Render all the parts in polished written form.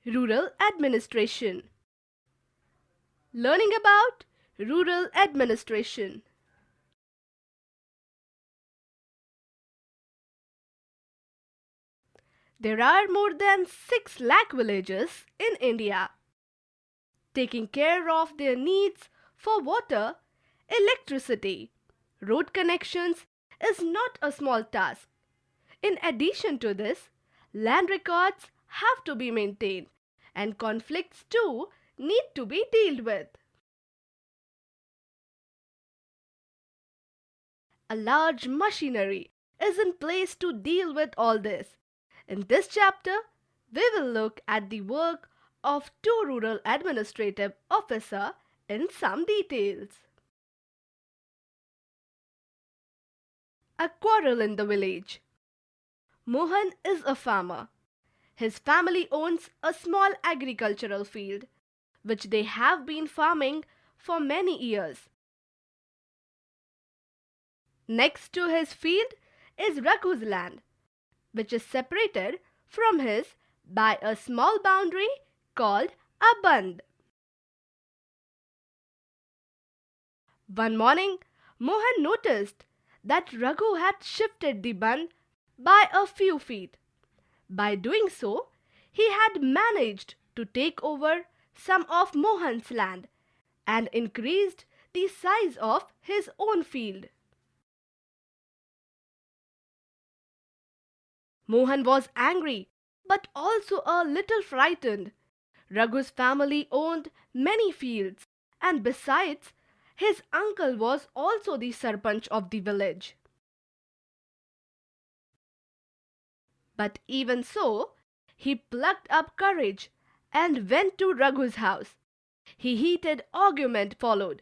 Rural administration. Learning about rural administration. There are more than 6 lakh villages in India. Taking care of their needs for water, electricity, road connections is not a small task. In addition to this, land records have to be maintained and conflicts too need to be dealt with. A large machinery is in place to deal with all this. In this chapter, we will look at the work of two rural administrative officers in some details. A quarrel in the village. Mohan is a farmer. His family owns a small agricultural field, which they have been farming for many years. Next to his field is Raghu's land, which is separated from his by a small boundary called a band. One morning, Mohan noticed that Raghu had shifted the band by a few feet. By doing so, he had managed to take over some of Mohan's land and increased the size of his own field. Mohan was angry but also a little frightened. Raghu's family owned many fields, and besides, his uncle was also the sarpanch of the village. But even so, he plucked up courage and went to Raghu's house. A heated argument followed.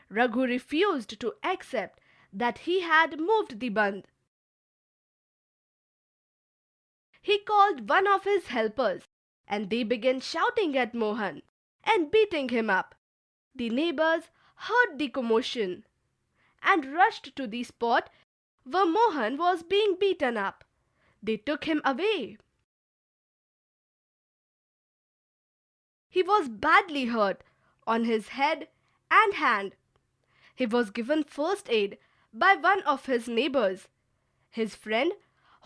Raghu refused to accept that he had moved the band. He called one of his helpers and they began shouting at Mohan and beating him up. The neighbors heard the commotion and rushed to the spot where Mohan was being beaten up. They took him away. He was badly hurt on his head and hand. He was given first aid by one of his neighbors. His friend,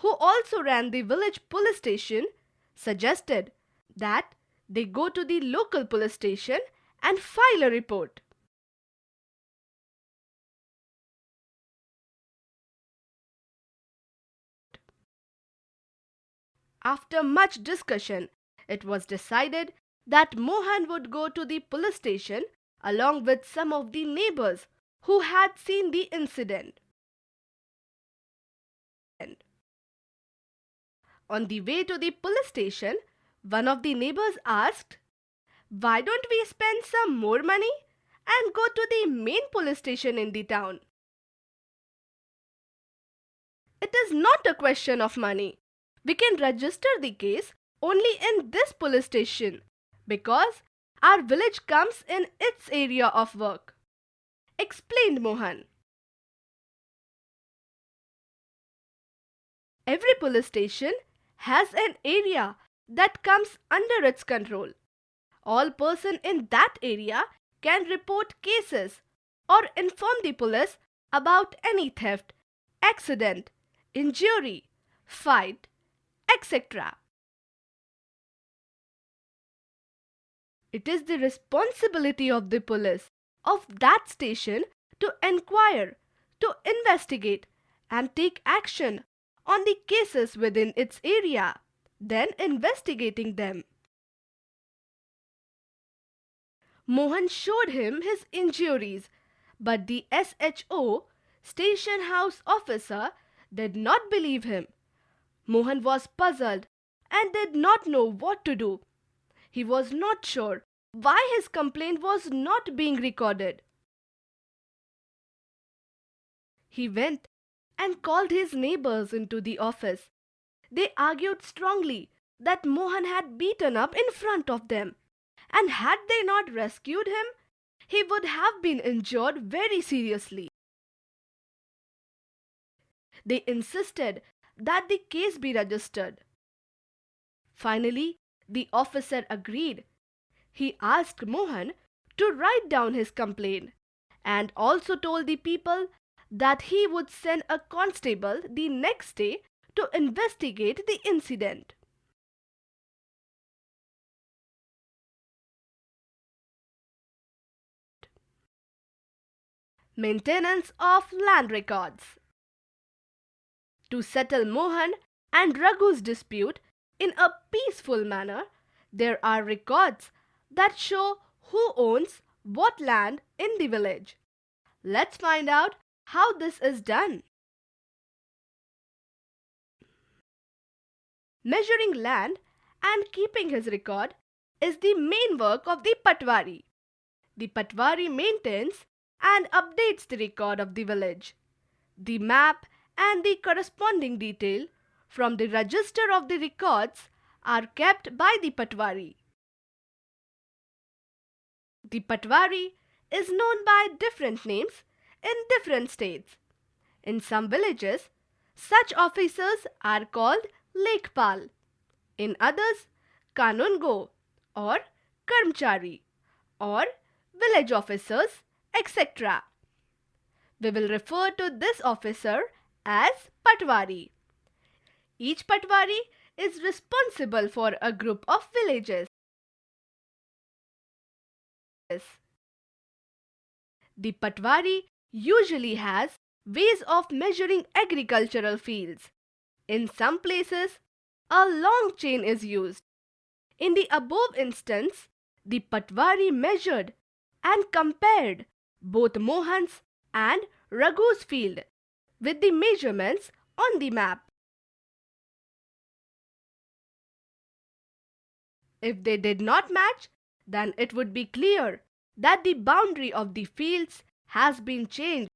who also ran the village police station, suggested that they go to the local police station and file a report. After much discussion, it was decided that Mohan would go to the police station along with some of the neighbors who had seen the incident. On the way to the police station, one of the neighbors asked, "Why don't we spend some more money and go to the main police station in the town?" "It is not a question of money. We can register the case only in this police station because our village comes in its area of work," explained Mohan. Every police station has an area that comes under its control. All persons in that area can report cases or inform the police about any theft, accident, injury, fight, etc. It is the responsibility of the police of that station to inquire, to investigate and take action on the cases within its area, then investigating them. Mohan showed him his injuries, but the SHO, station house officer, did not believe him. Mohan was puzzled and did not know what to do. He was not sure why his complaint was not being recorded. He went and called his neighbors into the office. They argued strongly that Mohan had beaten up in front of them, and had they not rescued him, he would have been injured very seriously. They insisted that the case be registered. Finally, The officer agreed. He asked Mohan to write down his complaint and also told the people that he would send a constable the next day to investigate the incident. Maintenance of land records. To settle Mohan and Raghu's dispute in a peaceful manner, there are records that show who owns what land in the village. Let's find out how this is done. Measuring land and keeping his record is the main work of the Patwari. The Patwari maintains and updates the record of the village. The map and the corresponding detail from the register of the records are kept by the Patwari. The Patwari is known by different names in different states. In some villages, such officers are called Lekpal. In others, Kanungo or Karmchari or village officers, etc. We will refer to this officer as Patwari. Each Patwari is responsible for a group of villages. The Patwari usually has ways of measuring agricultural fields. In some places, a long chain is used. In the above instance, the Patwari measured and compared both Mohan's and Raghu's field with the measurements on the map. If they did not match, then it would be clear that the boundary of the fields has been changed.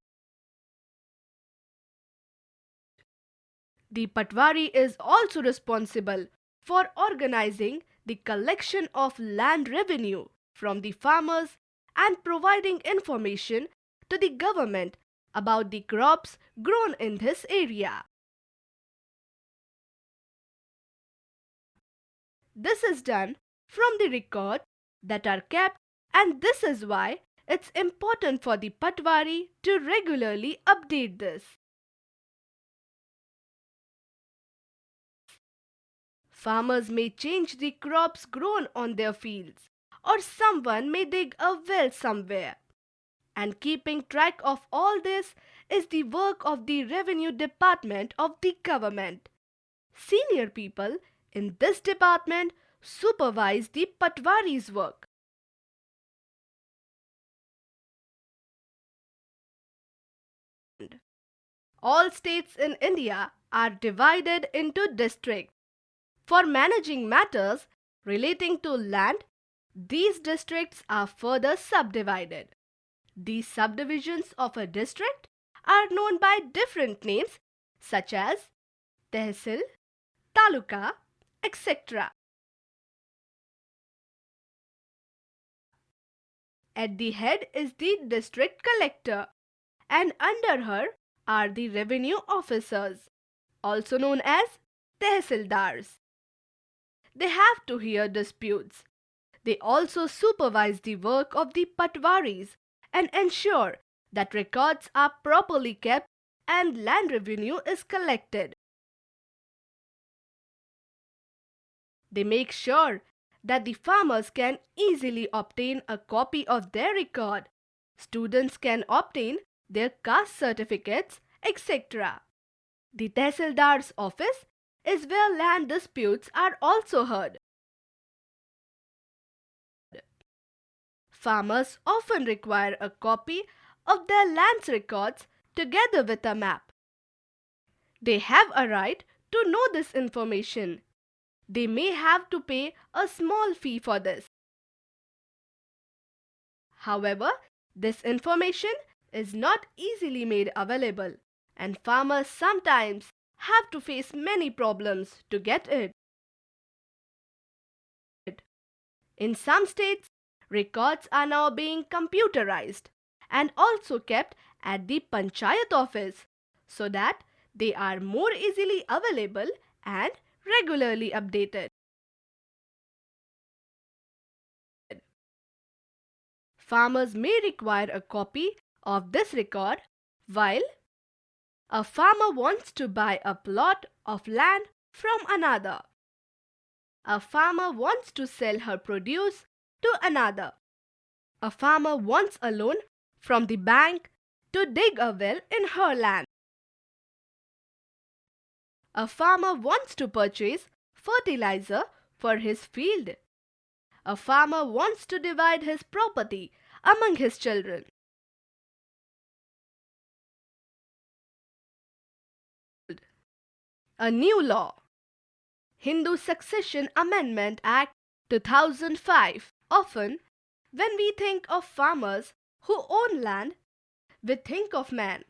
The Patwari is also responsible for organizing the collection of land revenue from the farmers and providing information to the government about the crops grown in this area. This is done from the records that are kept, and this is why it's important for the Patwari to regularly update this. Farmers may change the crops grown on their fields, or someone may dig a well somewhere. And keeping track of all this is the work of the revenue department of the government. Senior people in this department supervise the Patwari's work. All states in India are divided into districts. For managing matters relating to land, these districts are further subdivided. These subdivisions of a district are known by different names such as Tehsil, Taluka, etc. At the head is the district collector, and under her are the revenue officers, also known as Tehsildars. They have to hear disputes. They also supervise the work of the Patwaris and ensure that records are properly kept and land revenue is collected. They make sure that the farmers can easily obtain a copy of their record. Students can obtain their caste certificates, etc. The Tehsildar's office is where land disputes are also heard. Farmers often require a copy of their land's records together with a map. They have a right to know this information. They may have to pay a small fee for this. However, this information is not easily made available, and farmers sometimes have to face many problems to get it. In some states, records are now being computerized and also kept at the Panchayat office so that they are more easily available and regularly updated. farmers may require a copy of this record while a farmer wants to buy a plot of land from another. A farmer wants to sell her produce to another. A farmer wants a loan from the bank to dig a well in her land. A farmer wants to purchase fertilizer for his field. A farmer wants to divide his property among his children. A new law. Hindu Succession Amendment Act 2005. Often, when we think of farmers who own land, we think of men.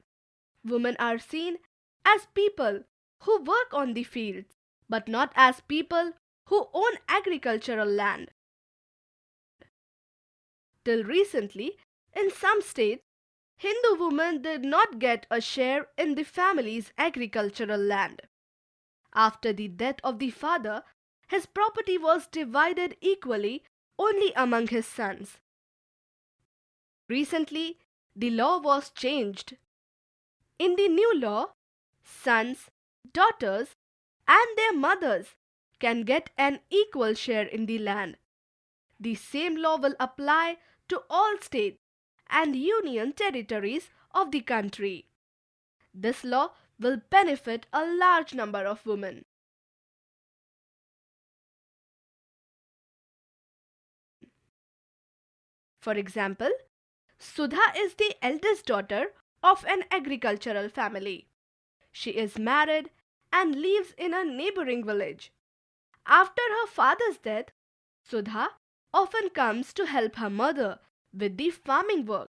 Women are seen as people who work on the fields, but not as people who own agricultural land. Till recently, in some states, Hindu women did not get a share in the family's agricultural land. After the death of the father, his property was divided equally only among his sons. Recently, the law was changed. In the new law, sons, daughters, and their mothers can get an equal share in the land. The same law will apply to all states and union territories of the country. This law will benefit a large number of women. For example, Sudha is the eldest daughter of an agricultural family. She is married and lives in a neighboring village. After her father's death, Sudha often comes to help her mother with the farming work.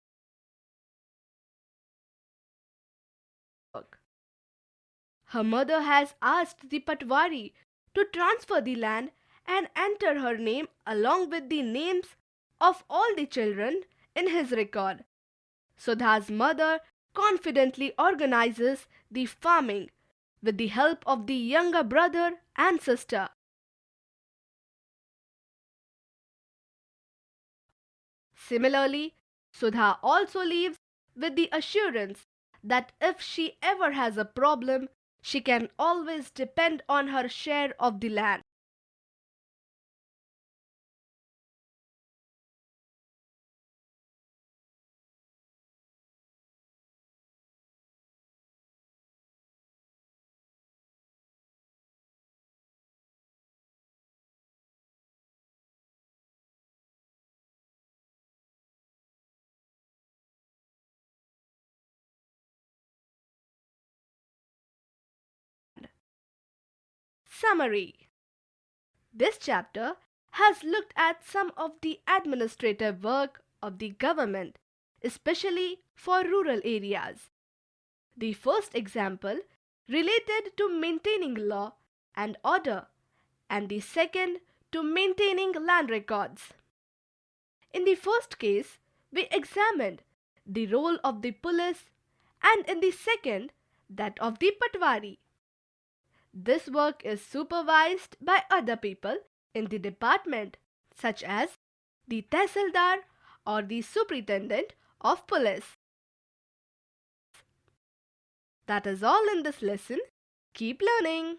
Her mother has asked the Patwari to transfer the land and enter her name along with the names of all the children in his record. Sudha's mother confidently organizes the farming with the help of the younger brother and sister. Similarly, Sudha also lives with the assurance that if she ever has a problem, she can always depend on her share of the land. Summary. This chapter has looked at some of the administrative work of the government, especially for rural areas. The first example related to maintaining law and order, and the second to maintaining land records. In the first case, we examined the role of the police, and in the second, that of the Patwari. This work is supervised by other people in the department, such as the Tehsildar or the Superintendent of Police. That is all in this lesson. Keep learning.